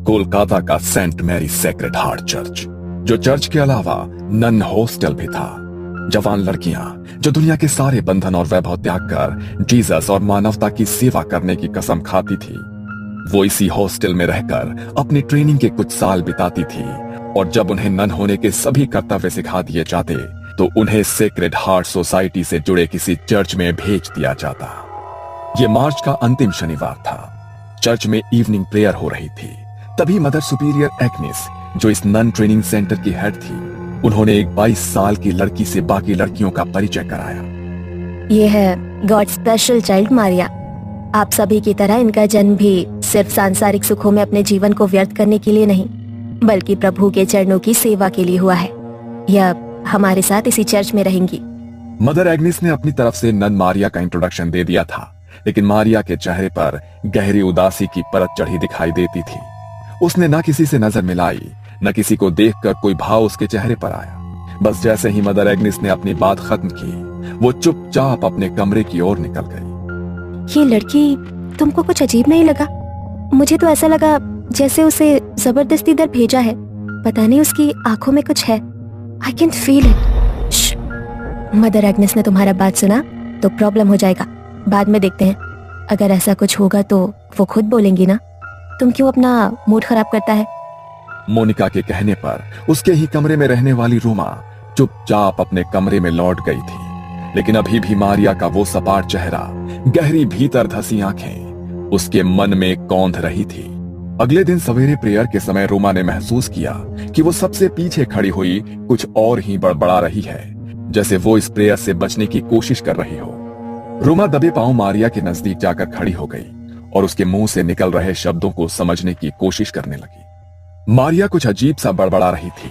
कोलकाता का Saint Mary Sacred Heart church, जो church के अलावा नन हॉस्टल भी था। जवान लड़कियां जो दुनिया के सारे बंधन और वैभव त्याग कर जीसस और मानवता की सेवा करने की कसम खाती थी, वो इसी हॉस्टल में रहकर अपनी ट्रेनिंग के कुछ साल बिताती थी। और जब उन्हें नन होने के सभी कर्तव्य सिखा दिए जाते तो उन्हें सेक्रेड हार्ट सोसाइटी से जुड़े किसी चर्च में भेज दिया जाता। ये मार्च का अंतिम शनिवार था। चर्च में इवनिंग प्रेयर हो रही थी। तभी मदर सुपीरियर एग्नेस, जो इस नन ट्रेनिंग सेंटर की हेड थी, उन्होंने एक 22 साल की लड़की से बाकी लड़कियों का परिचय कराया। ये है गॉड स्पेशल चाइल्ड मारिया। आप सभी की तरह इनका जन्म भी सिर्फ सांसारिक सुखों में अपने जीवन को व्यर्थ करने के लिए नहीं, बल्कि प्रभु के चरणों की सेवा के लिए हुआ है। यह हमारे साथ इसी चर्च में रहेंगी। मदर एग्नेस ने अपनी तरफ से नन मारिया का इंट्रोडक्शन दे दिया था, लेकिन मारिया के चेहरे पर गहरी उदासी की परत चढ़ी दिखाई देती थी। उसने न किसी से नजर मिलाई, न किसी को देखकर कोई भाव उसके चेहरे पर आया। बस जैसे ही मदर एग्नेस ने अपनी बात खत्म की, वो चुपचाप अपने कमरे की ओर निकल गई। ये लड़की तुमको कुछ अजीब नहीं लगा? मुझे तो ऐसा लगा जैसे उसे जबरदस्ती इधर भेजा है। पता नहीं उसकी आंखों में कुछ है। I can feel it. Mother Agnes ने तुम्हारा बात सुना तो प्रॉब्लम हो जाएगा। बाद में देखते हैं। अगर ऐसा कुछ होगा तो वो खुद बोलेंगी ना। तुम क्यों अपना मूड खराब करता है? मोनिका के कहने पर उसके ही कमरे में रहने वाली रूमा चुपचाप अपने कमरे में लौट गई थी। लेकिन अभी भी मारिया का वो सपाट चेहरा, गहरी भीतर धसी आंखें उसके मन में कौंध रही थी। अगले दिन सवेरे प्रेयर के समय रूमा ने महसूस किया कि वो सबसे पीछे खड़ी हुई कुछ और ही बड़बड़ा रही है, जैसे वो इस प्रेयर से बचने की कोशिश कर रही हो। रूमा दबे पांव मारिया के नजदीक जाकर खड़ी हो गई और उसके मुंह से निकल रहे शब्दों को समझने की कोशिश करने लगी। मारिया कुछ अजीब सा बड़बड़ा रही थी,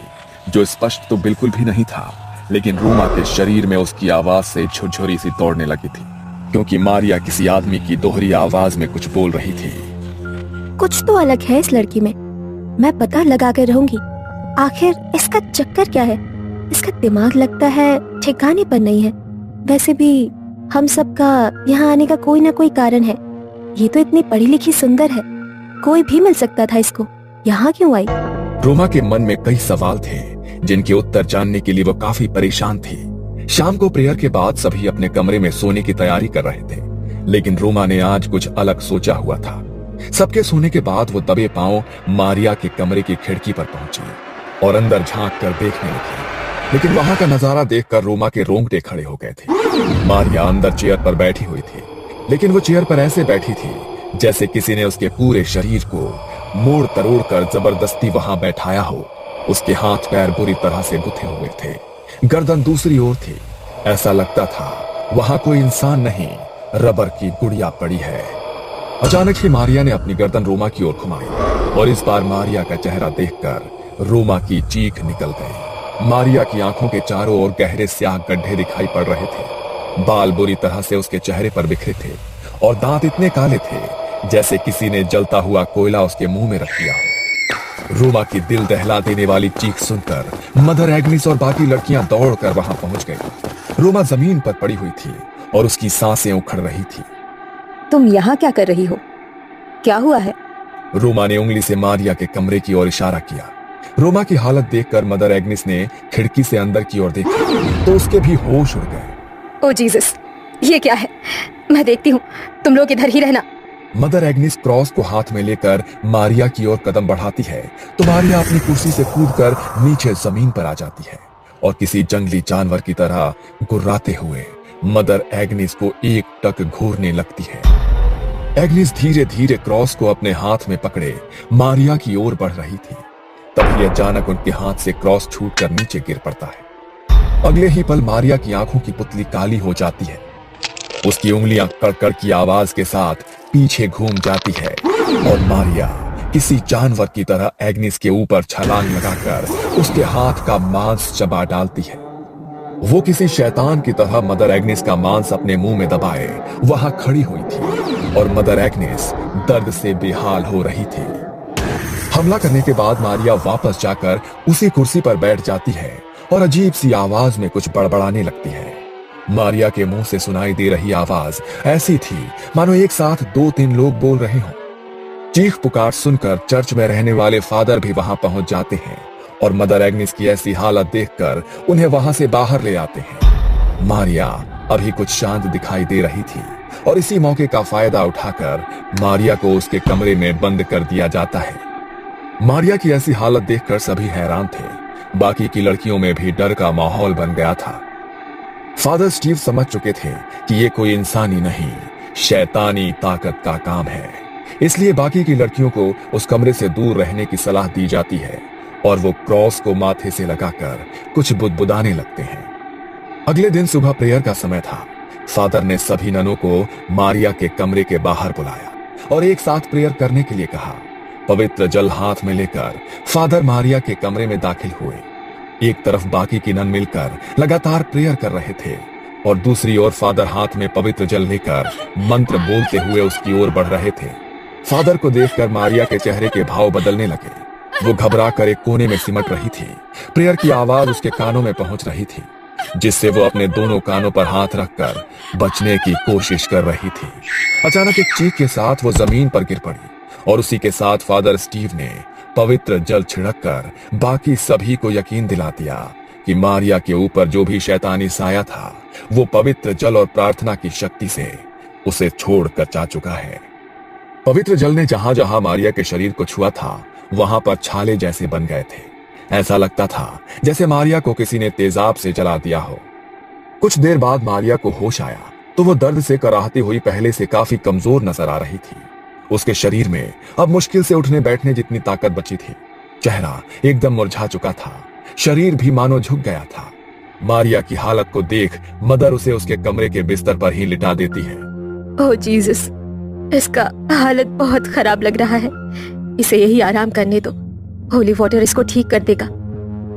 जो स्पष्ट तो बिल्कुल भी नहीं था, लेकिन रूमा के शरीर में उसकी आवाज से झुरझुरी सी दौड़ने लगी थी, क्योंकि मारिया किसी आदमी की दोहरी आवाज में कुछ बोल रही थी। कुछ तो अलग है इस लड़की में। मैं पता लगा कर रहूंगी आखिर इसका चक्कर क्या है। इसका दिमाग लगता है ठिकाने पर नहीं है। वैसे भी हम सबका यहाँ आने का कोई ना कोई कारण है। ये तो इतनी पढ़ी लिखी सुंदर है, कोई भी मिल सकता था इसको। यहाँ क्यों आई? रोमा के मन में कई सवाल थे, जिनके उत्तर जानने के लिए वो काफी परेशान थी। शाम को प्रेयर के बाद सभी अपने कमरे में सोने की तैयारी कर रहे थे, लेकिन रोमा ने आज कुछ अलग सोचा हुआ था। सबके सोने के बाद वो दबे पांव मारिया के कमरे की खिड़की पर पहुंची और अंदर झांक कर देखने लगी। लेकिन वहां का नजारा देखकर रोमा के रोंगटे खड़े हो गए थे। मारिया अंदर चेयर पर बैठी हुई थी, लेकिन वो चेयर पर ऐसे बैठी थी जैसे किसी ने उसके पूरे शरीर को मोड़ तरोड़ कर जबरदस्ती वहां बैठाया हो। उसके हाथ पैर बुरी तरह से गुथे हुए थे, गर्दन दूसरी ओर थी। ऐसा लगता था वहां कोई इंसान नहीं, रबर की गुड़िया पड़ी है। अचानक ही मारिया ने अपनी गर्दन रोमा की ओर घुमाई और इस बार मारिया का चेहरा देखकर रोमा की चीख निकल गई। मारिया की आंखों के चारों ओर गहरे स्याह गड्ढे दिखाई पड़ रहे थे। बाल बुरी तरह से उसके चेहरे पर बिखरे थे और दांत इतने काले थे जैसे किसी ने जलता हुआ कोयला उसके मुंह में रख दिया हो। रोमा की दिल दहला देने वाली चीख सुनकर मदर एग्नेस और बाकी लड़कियां दौड़कर वहां पहुंच गई। रोमा जमीन पर पड़ी हुई थी और उसकी सांसें उखड़ रही थी। तुम यहाँ क्या कर रही हो? क्या हुआ है? रोमा ने उंगली से मारिया के कमरे की ओर इशारा किया। रोमा की हालत देखकर मदर एग्नेस ने खिड़की से अंदर की ओर देखा तो उसके भी होश उड़ गए। ओ जीसस, ये क्या है? मैं देखती हूँ, तुम लोग इधर ही रहना। मदर एग्नेस क्रॉस को हाथ में लेकर मारिया की ओर कदम बढ़ाती है तो मारिया अपनी कुर्सी से कूदकर नीचे जमीन पर आ जाती है और किसी जंगली जानवर की तरह गुर्राते हुए मदर एग्नेस को एक टक घूरने लगती है। एग्नेस धीरे धीरे क्रॉस को अपने हाथ में पकड़े मारिया की ओर बढ़ रही थी। तभी अचानक उनके हाथ से क्रॉस छूटकर नीचे गिर पड़ता है। अगले ही पल मारिया की आंखों की पुतली काली हो जाती है। उसकी उंगलियां कड़कड़ की आवाज के साथ पीछे घूम जाती है और मारिया किसी जानवर की तरह एग्नेस के ऊपर छलांग लगाकर उसके हाथ का मांस चबा डालती है। वो किसी शैतान की तरह मदर एग्नेस का मांस अपने मुंह में दबाए वहां खड़ी हुई थी और मदर एग्नेस दर्द से बेहाल हो रही थी। हमला करने के बाद मारिया वापस जाकर उसी कुर्सी पर बैठ जाती है और अजीब सी आवाज में कुछ बड़बड़ाने लगती है। मारिया के मुंह से सुनाई दे रही आवाज ऐसी थी मानो एक साथ 2-3 लोग बोल रहे हों। चीख पुकार सुनकर चर्च में रहने वाले फादर भी वहां पहुंच जाते हैं और मदर एग्निस की ऐसी हालत देखकर उन्हें वहां से बाहर ले आते हैं। मारिया अभी कुछ शांत दिखाई दे रही थी और इसी मौके का फायदा उठाकर मारिया को उसके कमरे में बंद कर दिया जाता है। मारिया की ऐसी हालत देखकर सभी हैरान थे। बाकी की लड़कियों में भी डर का माहौल बन गया था। फादर स्टीव समझ चुके थे कि ये कोई इंसानी नहीं, शैतानी ताकत का काम है। इसलिए बाकी की लड़कियों को उस कमरे से दूर रहने की सलाह दी जाती है और वो क्रॉस को माथे से लगाकर कुछ बुदबुदाने लगते हैं। अगले दिन सुबह प्रेयर का समय था। फादर ने सभी ननों को मारिया के कमरे के बाहर बुलाया और एक साथ प्रेयर करने के लिए कहा। पवित्र जल हाथ में लेकर फादर मारिया के कमरे में दाखिल हुए। एक तरफ बाकी की नन मिलकर लगातार प्रेयर कर रहे थे और दूसरी ओर फादर हाथ में पवित्र जल लेकर मंत्र बोलते हुए उसकी ओर बढ़ रहे थे। फादर को देखकर मारिया के चेहरे के भाव बदलने लगे। वो घबरा कर एक कोने में सिमट रही थी। प्रेयर की आवाज उसके कानों में पहुंच रही थी, जिससे वो अपने दोनों कानों पर हाथ रखकर बचने की कोशिश कर रही थी। अचानक एक चीख के साथ वो जमीन पर गिर पड़ी और उसी के साथ फादर स्टीव ने पवित्र जल छिड़ककर बाकी सभी को यकीन दिला दिया कि मारिया के ऊपर जो भी शैतानी साया था वो पवित्र जल और प्रार्थना की शक्ति से उसे छोड़कर जा चुका है। पवित्र जल ने जहां जहां मारिया के शरीर को छुआ था वहां पर छाले जैसे बन गए थे। ऐसा लगता था जैसे मारिया को किसी ने तेजाब से जला दिया हो। कुछ देर बाद मारिया को होश आया तो वो दर्द से कराहती हुई पहले से काफी कमजोर नजर आ रही थी। उसके शरीर में अब मुश्किल से उठने बैठने जितनी ताकत बची थी। चेहरा एकदम मुरझा चुका था, शरीर भी मानो झुक गया था। मारिया की हालत को देख मदर उसे उसके कमरे के बिस्तर पर ही लिटा देती है। ओह जीसस, इसका हालत बहुत खराब लग रहा है। इसे यही आराम करने दो, होली वाटर इसको ठीक कर देगा।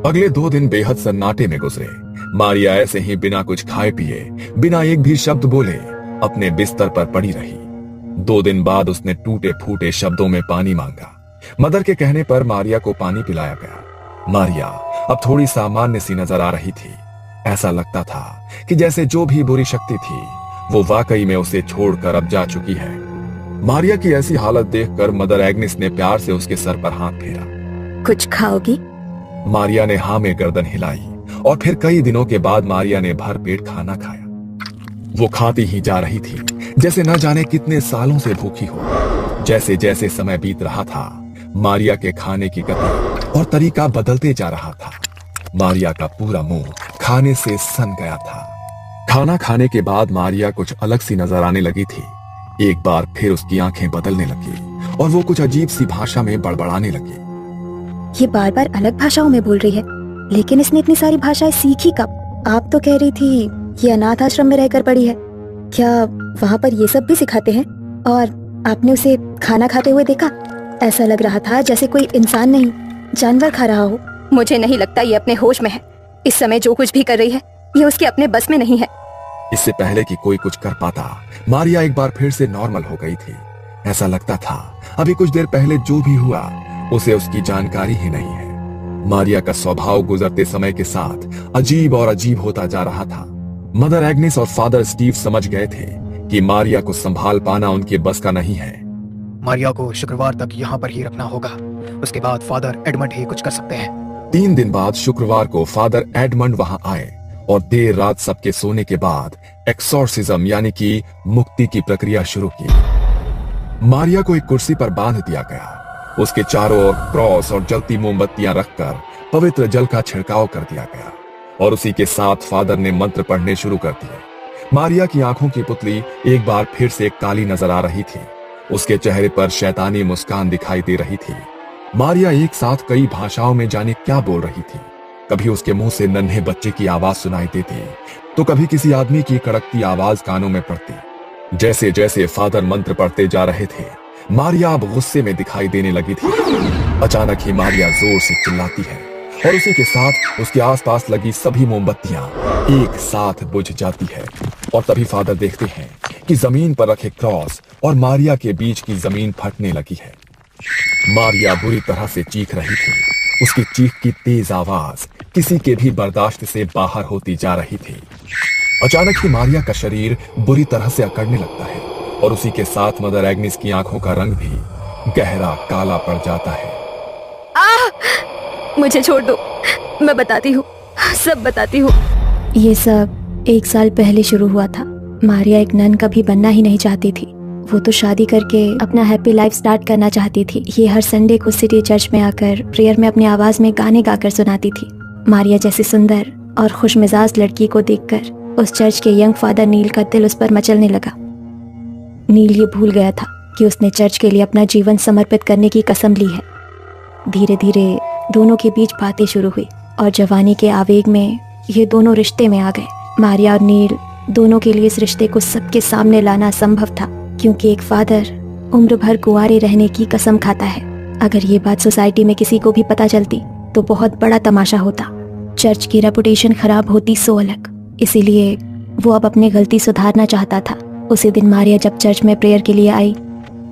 अगले 2 दिन बेहद सन्नाटे में गुजरे। मारिया ऐसे ही बिना कुछ खाए पिए, बिना एक भी शब्द बोले अपने बिस्तर पर पड़ी रही। 2 दिन बाद उसने टूटे फूटे शब्दों में पानी मांगा। मदर के कहने पर मारिया को पानी पिलाया गया। मारिया अब थोड़ी सामान्य सी नजर आ रही थी। ऐसा लगता था कि जैसे जो भी बुरी शक्ति थी वो वाकई में उसे छोड़कर अब जा चुकी है। मारिया की ऐसी हालत देखकर मदर एग्निस ने प्यार से उसके सर पर हाथ फेरा। कुछ खाओगी? मारिया ने हाँ में गर्दन हिलाई और फिर कई दिनों के बाद मारिया ने भर पेट खाना खाया। वो खाती ही जा रही थी जैसे न जाने कितने सालों से भूखी हो। जैसे जैसे समय बीत रहा था मारिया के खाने की गति और तरीका बदलते जा रहा था। मारिया का पूरा मुंह खाने से सन गया था। खाना खाने के बाद मारिया कुछ अलग सी नजर आने लगी थी। एक बार फिर उसकी आंखें बदलने लगी और वो कुछ अजीब सी भाषा में बड़बड़ाने लगी। ये बार बार अलग भाषाओं में बोल रही है, लेकिन इसने इतनी सारी भाषाएं सीखी कब? आप तो कह रही थी ये अनाथ आश्रम में रहकर पड़ी है। क्या वहाँ पर ये सब भी सिखाते हैं? और आपने उसे खाना खाते हुए देखा? ऐसा लग रहा था जैसे कोई इंसान नहीं जानवर खा रहा हो। मुझे नहीं लगता ये अपने होश में है। इस समय जो कुछ भी कर रही है ये उसके अपने बस में नहीं है। इससे पहले कि कोई कुछ कर पाता मारिया एक बार फिर से नॉर्मल हो गई थी। ऐसा लगता था अभी कुछ देर पहले जो भी हुआ उसे उसकी जानकारी ही नहीं है। मारिया का स्वभाव गुजरते समय के साथ अजीब और अजीब होता जा रहा था। मदर एग्निस और फादर स्टीव समझ गए थे कि मारिया को संभाल पाना उनके बस का नहीं है। मारिया को शुक्रवार तक यहाँ पर ही रखना होगा, उसके बाद फादर एडमंड ही कुछ कर सकते हैं। 3 दिन बाद शुक्रवार को फादर एडमंड वहां आए और देर रात सबके सोने के बाद एक्सोर्सिज्म यानी कि मुक्ति की प्रक्रिया शुरू की। मारिया को एक कुर्सी पर बांध दिया गया। उसके चारों ओर क्रॉस और जलती मोमबत्तियां रखकर पवित्र जल का छिड़काव कर दिया गया और उसी के साथ फादर ने मंत्र पढ़ने शुरू कर दिए। मारिया की आंखों की पुतली एक बार फिर से काली नजर आ रही थी। उसके चेहरे पर शैतानी मुस्कान दिखाई दे रही थी। मारिया एक साथ कई भाषाओं में जाने क्या बोल रही थी। कभी उसके मुंह से नन्हे बच्चे की आवाज सुनाई देती तो कभी किसी आदमी की कड़कती आवाज कानों में पड़ती। जैसे जैसे फादर मंत्र पढ़ते जा रहे थे मारिया अब गुस्से में दिखाई देने लगी थी। अचानक ही मारिया जोर से चिल्लाती है और उसी के साथ उसके आसपास लगी सभी मोमबत्तियां एक साथ बुझ जाती है और तभी फादर देखते हैं कि जमीन पर रखे क्रॉस और मारिया के बीच की जमीन फटने लगी है। मारिया बुरी तरह से चीख रही थी। उसकी चीख की तेज आवाज किसी के भी बर्दाश्त से बाहर होती जा रही थी। अचानक ही मारिया का शरीर बुरी तरह से अकड़ने लगता है और उसी के साथ मदर एग्निस की आंखों का रंग भी गहरा काला पड़ जाता है। मुझे छोड़ दो, मैं बताती हूँ, सब बताती हूँ। ये सब 1 साल पहले शुरू हुआ था। मारिया एक नन कभी बनना ही नहीं चाहती थी। वो तो शादी करके अपना हैप्पी लाइफ स्टार्ट करना चाहती थी। ये हर संडे को सिटी चर्च में आकर प्रेयर में अपनी आवाज में गाने गाकर सुनाती थी। मारिया जैसी सुंदर और खुशमिजाज लड़की को देखकर उस चर्च के यंग फादर नील का दिल उस पर मचलने लगा। नील ये भूल गया था कि उसने चर्च के लिए अपना जीवन समर्पित करने की कसम ली है। धीरे धीरे दोनों के बीच बातें शुरू हुई और जवानी के आवेग में ये दोनों रिश्ते में आ गए। मारिया और नील दोनों के लिए इस रिश्ते को सबके सामने लाना असंभव था, क्योंकि एक फादर उम्र भर कुंवारे रहने की कसम खाता है। अगर ये बात सोसाइटी में किसी को भी पता चलती तो बहुत बड़ा तमाशा होता। चर्च की रेपुटेशन खराब होती सो अलग। इसीलिए वो अब अपनी गलती सुधारना चाहता था। उसी दिन मारिया जब चर्च में प्रेयर के लिए आई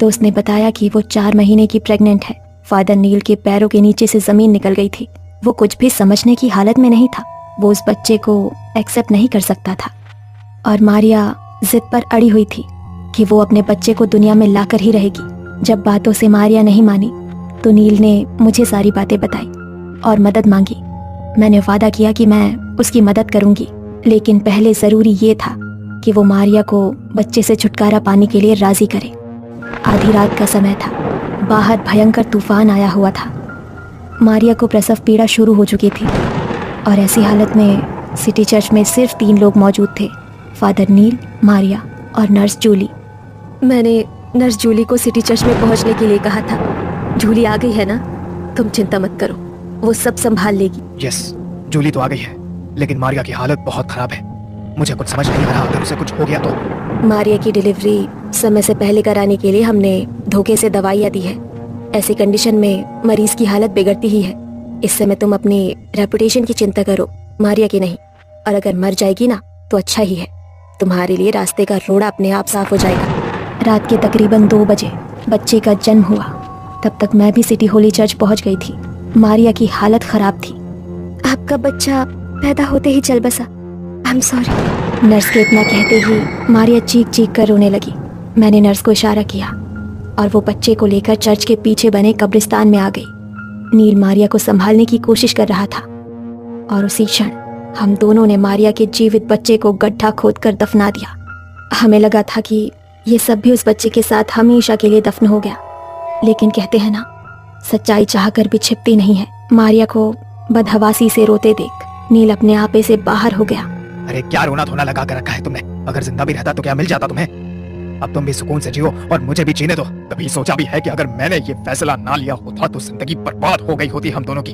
तो उसने बताया कि वो 4 महीने की प्रेग्नेंट है। फादर नील के पैरों के नीचे से जमीन निकल गई थी। वो कुछ भी समझने की हालत में नहीं था। वो उस बच्चे को एक्सेप्ट नहीं कर सकता था और मारिया जिद पर अड़ी हुई थी कि वो अपने बच्चे को दुनिया में लाकर ही रहेगी। जब बातों से मारिया नहीं मानी तो नील ने मुझे सारी बातें बताई और मदद मांगी। मैंने वादा किया कि मैं उसकी मदद करूंगी, लेकिन पहले जरूरी ये था कि वो मारिया को बच्चे से छुटकारा पाने के लिए राजी करे। आधी रात का समय था। बाहर भयंकर तूफान आया हुआ था। मारिया को प्रसव पीड़ा शुरू हो चुकी थी और ऐसी हालत में सिटी चर्च में सिर्फ 3 लोग मौजूद थे, फादर नील, मारिया और नर्स जूली। मैंने नर्स जूली को सिटी चर्च में पहुंचने के लिए कहा था। जूली आ गई है ना? तुम चिंता मत करो, वो सब संभाल लेगी। यस, जूली तो आ गई है, लेकिन मारिया की हालत बहुत खराब है। मुझे कुछ समझ नहीं आ रहा, अगर उसे कुछ हो गया तो। मारिया की डिलीवरी समय से पहले कराने के लिए हमने धोखे से दवाइयाँ दी है। ऐसी कंडीशन में मरीज की हालत बिगड़ती ही है। इस समय तुम अपनी रेपुटेशन की चिंता करो, मारिया की नहीं। और अगर मर जाएगी ना तो अच्छा ही है। तुम्हारे लिए रास्ते का रोड़ा अपने आप साफ हो जाएगा। रात के तकरीबन 2 बजे बच्चे का जन्म हुआ। तब तक मैं भी सिटी होली चर्च पहुंच गई थी। मारिया की हालत खराब थी। आपका बच्चा पैदा होते ही चल बसा। I am sorry. नर्स के इतना कहते ही मारिया चीख चीख कर रोने लगी। मैंने नर्स को इशारा किया और वो बच्चे को लेकर चर्च के पीछे बने कब्रिस्तान में आ गई। नील मारिया को संभालने की कोशिश कर रहा था और उसी क्षण हम दोनों ने मारिया के जीवित बच्चे को गड्ढा खोदकर दफना दिया। हमें लगा था कि ये सब भी उस बच्चे के साथ हमेशा के लिए दफन हो गया, लेकिन कहते हैं ना, सच्चाई चाहकर भी छिपती नहीं है। मारिया को बदहवासी से रोते देख नील अपने आपे से बाहर हो गया। अरे क्या रोना धोना लगा कर रखा है तुमने? अगर जिंदा भी रहता तो क्या मिल जाता तुम्हें? अब तुम भी सुकून से जियो और मुझे भी जीने दो। कभी सोचा भी है कि अगर मैंने ये फैसला ना लिया होता तो जिंदगी बर्बाद हो गई होती हम दोनों की।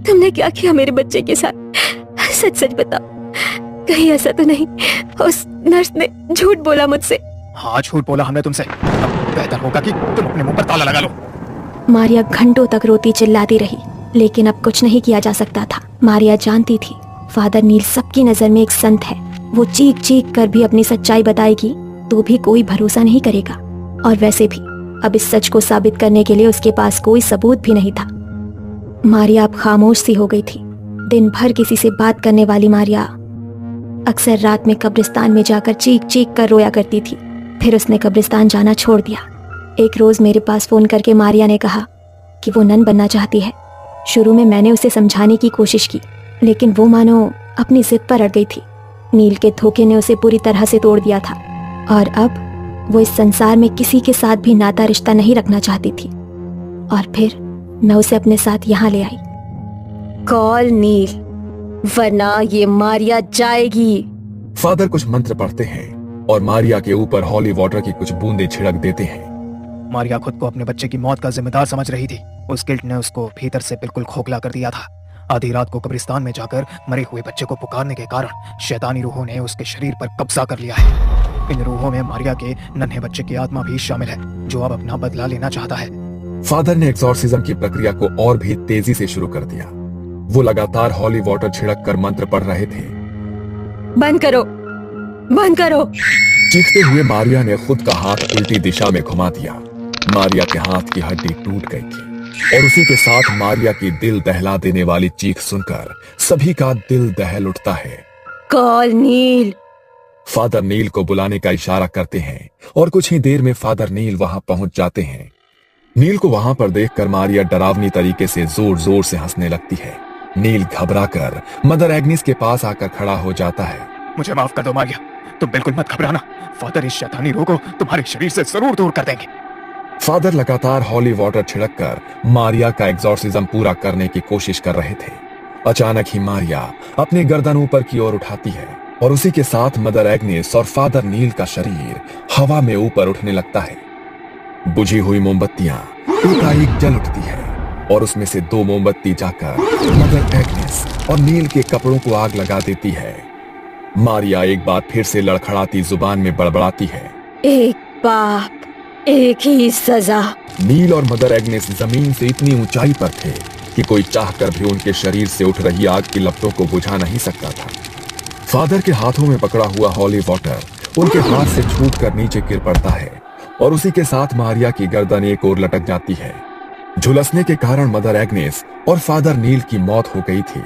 तुमने क्या किया मेरे बच्चे के साथ? सच सच बताओ, कहीं ऐसा तो नहीं उस नर्स ने झूठ बोला मुझसे? हाँ, झूठ बोला हमने तुमसे। अब बेहतर होगा कि तुम अपने मुंह पर ताला लगा लो। मारिया घंटों तक रोती चिल्लाती रही, लेकिन अब कुछ नहीं किया जा सकता था। मारिया जानती थी फादर नील सबकी नजर में एक संत है। वो चीख चीख कर भी अपनी सच्चाई बताएगी तो भी कोई भरोसा नहीं करेगा। और वैसे भी अब इस सच को साबित करने के लिए उसके पास कोई सबूत भी नहीं था। मारिया अब खामोश सी हो गई थी। दिन भर किसी से बात करने वाली मारिया अक्सर रात में कब्रिस्तान में जाकर चीख चीख कर रोया करती थी। फिर उसने कब्रिस्तान जाना छोड़ दिया। एक रोज मेरे पास फोन करके मारिया ने कहा कि वो नन बनना चाहती है। शुरू में मैंने उसे समझाने की कोशिश की, लेकिन वो मानो अपनी जिद पर अड़ गई थी। नील के धोखे ने उसे पूरी तरह से तोड़ दिया था और अब वो इस संसार में किसी के साथ भी नाता रिश्ता नहीं रखना चाहती थी। और फिर मैं उसे अपने साथ यहाँ ले आई। कॉल नील, वरना ये मारिया जाएगी। फादर कुछ मंत्र पढ़ते हैं और मारिया के ऊपर हॉली वाटर की कुछ बूंदें छिड़क देते हैं। मारिया खुद को अपने बच्चे की मौत का जिम्मेदार समझ रही थी। उस गिल्ट ने उसको भीतर से बिल्कुल खोखला कर दिया था। आधी रात को कब्रिस्तान में जाकर मरे हुए बच्चे को पुकारने के कारण शैतानी रूहों ने उसके शरीर पर कब्जा कर लिया है। इन रूहों में मारिया के नन्हे बच्चे की आत्मा भी शामिल है, जो अब अपना बदला लेना चाहता है। फादर ने एक्सॉर्सिज्म की प्रक्रिया को और भी तेजी से शुरू कर दिया। वो लगातार हॉली वाटर छिड़क कर मंत्र पढ़ रहे थे। बंद करो, बंद करो। चीखते हुए मारिया ने खुद का हाथ उल्टी दिशा में घुमा दिया। मारिया के हाथ की हड्डी टूट गई थी और उसी के साथ मारिया की दिल दहला देने वाली चीख सुनकर सभी का दिल दहल उठता है। कॉल नील, फादर नील को बुलाने का इशारा करते हैं और कुछ ही देर में फादर नील वहां पहुंच जाते हैं। नील को वहां पर देखकर मारिया डरावनी तरीके से जोर जोर से हंसने लगती है। नील घबराकर मदर एग्निस के पास आकर खड़ा हो जाता है। मुझे माफ कर दो मारिया, तुम बिल्कुल मत घबराना। फादर इस शैतानी रूह को तुम्हारे शरीर से जरूर दूर कर देंगे। फादर लगातार हॉली वाटर छिड़ककर मारिया का एग्जॉर्सिज्म पूरा करने की कोशिश कर रहे थे। अचानक ही मारिया अपनी गर्दन ऊपर की ओर उठाती है और उसी के साथ मदर एग्निस और फादर नील का शरीर हवा में ऊपर उठने लगता है। बुझी हुई मोमबत्तियां एकाएक जल उठती है और उसमें से 2 मोमबत्ती जाकर मदर एग्निस और नील के कपड़ों को आग लगा देती है। मारिया एक बार फिर से लड़खड़ाती जुबान में बड़बड़ाती है, एक पाप एक ही सजा। नील और मदर एग्निस जमीन से इतनी ऊंचाई पर थे कि कोई चाहकर भी उनके शरीर से उठ रही आग की लपटों को बुझा नहीं सकता था। फादर के हाथों में पकड़ा हुआ हॉली वाटर उनके हाथ से छूटकर नीचे गिर पड़ता है और उसी के साथ मारिया की गर्दन एक ओर लटक जाती है। झुलसने के कारण मदर एग्निस और फादर नील की मौत हो गई थी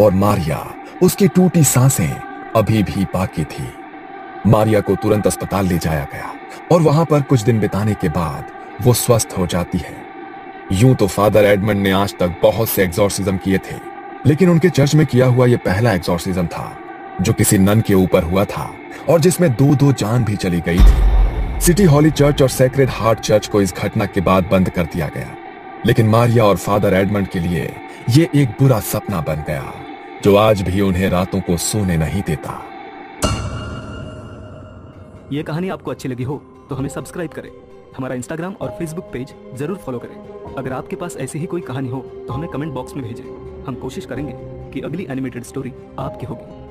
और मारिया, उसकी टूटी सांसें अभी भी बाकी थी। मारिया को तुरंत अस्पताल ले जाया गया और वहां पर कुछ दिन बिताने के बाद वो स्वस्थ हो जाती है। यूं तो फादर एडमंड ने आज तक बहुत से एग्जॉर्सिज्म किए थे, लेकिन उनके चर्च में किया हुआ यह पहला एग्जॉर्सिज्म था जो किसी नन के ऊपर हुआ था और जिसमें 2-2 जान भी चली गई थी। सिटी हॉली चर्च और सेक्रेड हार्ट चर्च को इस घटना के बाद बंद कर दिया गया, लेकिन मारिया और फादर एडमंड के लिए ये एक बुरा सपना बन गया जो आज भी उन्हें रातों को सोने नहीं देता। ये कहानी आपको अच्छी लगी हो तो हमें सब्सक्राइब करें, हमारा इंस्टाग्राम और फेसबुक पेज जरूर फॉलो करें। अगर आपके पास ऐसी ही कोई कहानी हो तो हमें कमेंट बॉक्स में भेजें। हम कोशिश करेंगे कि अगली एनिमेटेड स्टोरी आपकी होगी।